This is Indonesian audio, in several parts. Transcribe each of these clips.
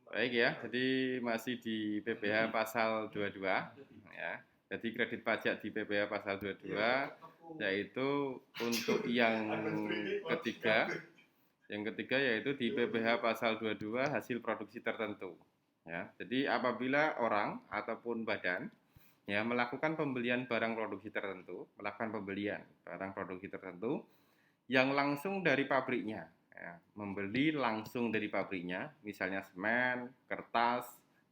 Baik ya, jadi masih di PPh pasal 22 ya. Jadi kredit pajak di PPh pasal 22 yaitu untuk ketiga yang ketiga yaitu di PPh pasal 22 hasil produksi tertentu ya. Jadi apabila orang ataupun badan ya melakukan pembelian barang produksi tertentu, yang langsung dari pabriknya ya, membeli langsung dari pabriknya, misalnya semen, kertas,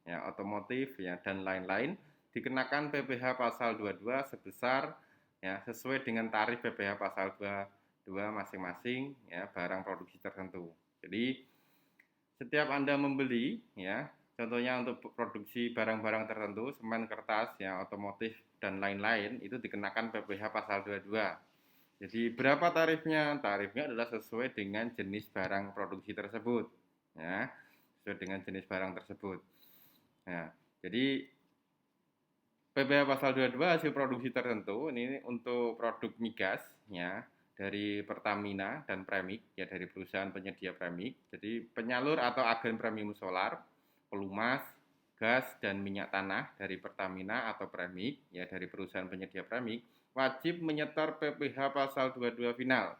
ya, otomotif, ya, dan lain-lain, dikenakan PPh pasal 22 sebesar ya sesuai dengan tarif PPh pasal 22 masing-masing ya barang produksi tertentu. Jadi setiap Anda membeli ya, contohnya untuk produksi barang-barang tertentu, semen, kertas, ya, otomotif dan lain-lain itu dikenakan PPh pasal 22. Jadi berapa tarifnya? Tarifnya adalah sesuai dengan jenis barang produksi tersebut. Ya, sesuai dengan jenis barang tersebut. Ya, jadi PPh pasal 22 hasil produksi tertentu ini untuk produk migas ya dari Pertamina dan Premix ya dari perusahaan penyedia Premix. Jadi penyalur atau agen premium solar, pelumas, gas dan minyak tanah dari Pertamina atau Premix ya dari perusahaan penyedia Premix wajib menyetor PPh pasal 22 final.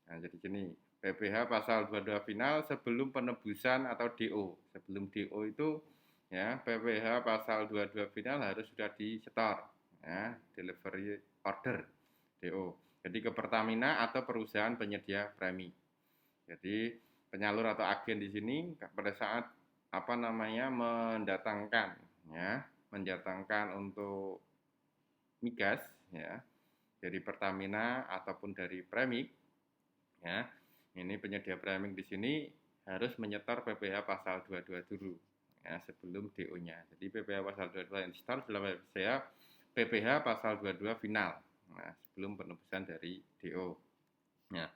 Nah, jadi gini, PPh pasal 22 final sebelum penebusan atau DO. Sebelum DO itu ya, PPh pasal 22 final harus sudah disetor ya, delivery order DO. Jadi ke Pertamina atau perusahaan penyedia premi. Jadi penyalur atau agen di sini pada saat mendatangkan untuk migas ya dari Pertamina ataupun dari Premix ya. Ini penyedia Premix di sini harus menyetor PPh pasal 22 dulu ya sebelum DO-nya. Jadi PPh pasal 22 yang disetor adalah PPh pasal 22 final. Nah, sebelum penebusan dari DO. Nah,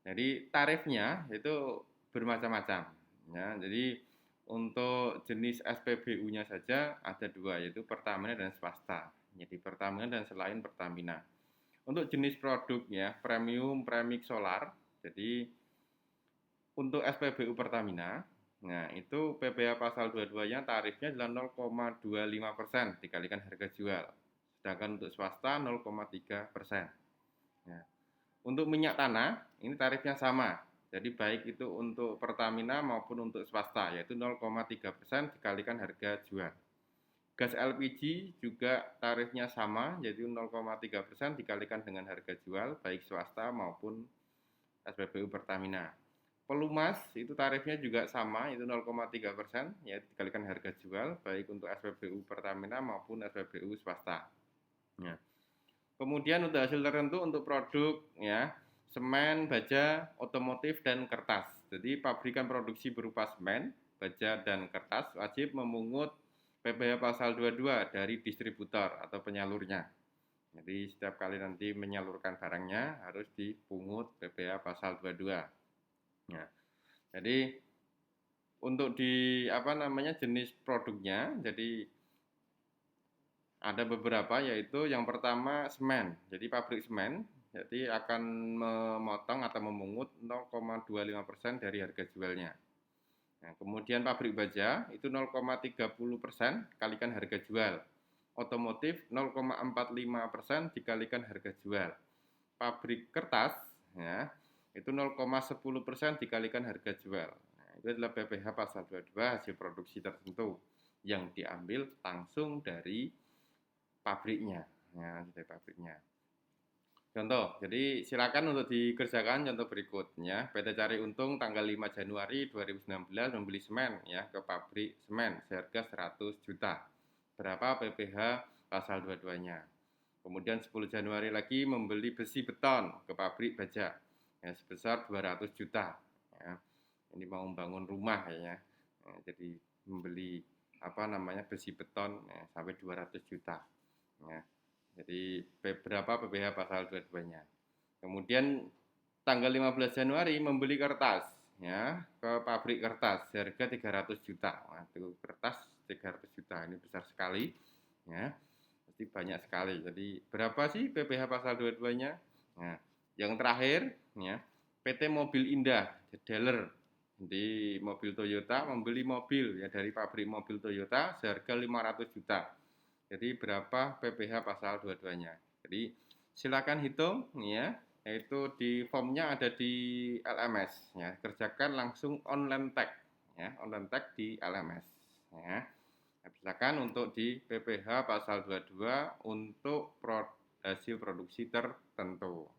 jadi tarifnya itu bermacam-macam ya. Jadi untuk jenis SPBU-nya saja ada dua, yaitu Pertamina dan swasta. Jadi Pertamina dan selain Pertamina. Untuk jenis produknya premium premix solar. Jadi untuk SPBU Pertamina, nah itu PPh pasal 22-nya tarifnya adalah 0,25% dikalikan harga jual. Sedangkan untuk swasta 0,3%. Nah, untuk minyak tanah ini tarifnya sama. Jadi baik itu untuk Pertamina maupun untuk swasta yaitu 0,3% dikalikan harga jual. Gas LPG juga tarifnya sama, yaitu 0,3% dikalikan dengan harga jual, baik swasta maupun SPBU Pertamina. Pelumas itu tarifnya juga sama, itu 0,3%, yaitu dikalikan harga jual, baik untuk SPBU Pertamina maupun SPBU swasta. Ya. Kemudian untuk hasil tertentu untuk produk ya semen, baja, otomotif dan kertas. Jadi pabrikan produksi berupa semen, baja dan kertas wajib memungut PPh pasal 22 dari distributor atau penyalurnya. Jadi setiap kali nanti menyalurkan barangnya harus dipungut PPh pasal 22. Ya. Jadi untuk jenis produknya, jadi ada beberapa yaitu yang pertama semen. Jadi pabrik semen jadi akan memotong atau memungut 0,25% dari harga jualnya. Nah, kemudian pabrik baja itu 0,30% kalikan harga jual. Otomotif 0,45% dikalikan harga jual. Pabrik kertas ya, itu 0,10% dikalikan harga jual. Nah, itu adalah PPh pasal 22 hasil produksi tertentu yang diambil langsung dari pabriknya. Ya, dari pabriknya. Contoh, jadi silakan untuk dikerjakan contoh berikutnya. PT Cari Untung tanggal 5 Januari 2019 membeli semen ya ke pabrik semen seharga 100 juta. Berapa PPh pasal 22-nya? Kemudian 10 Januari lagi membeli besi beton ke pabrik baja ya sebesar 200 juta ya. Ini mau membangun rumah ya. Nah, jadi membeli besi beton ya, sampai 200 juta ya. Jadi berapa PPh pasal 22-nya. Kemudian tanggal 15 Januari membeli kertas ya ke pabrik kertas harga 300 juta. Nah, itu kertas 300 juta ini besar sekali ya. Pasti banyak sekali. Jadi berapa sih PPh pasal 22-nya? Nah, yang terakhir ya PT Mobil Indah dealer di mobil Toyota, membeli mobil ya dari pabrik mobil Toyota seharga 500 juta. Jadi berapa PPh pasal 22-nya? Jadi silakan hitung ya, yaitu di formnya ada di LMS ya. Kerjakan langsung online tag ya, online tag di LMS ya. Silakan untuk di PPh pasal 22 untuk hasil produksi tertentu.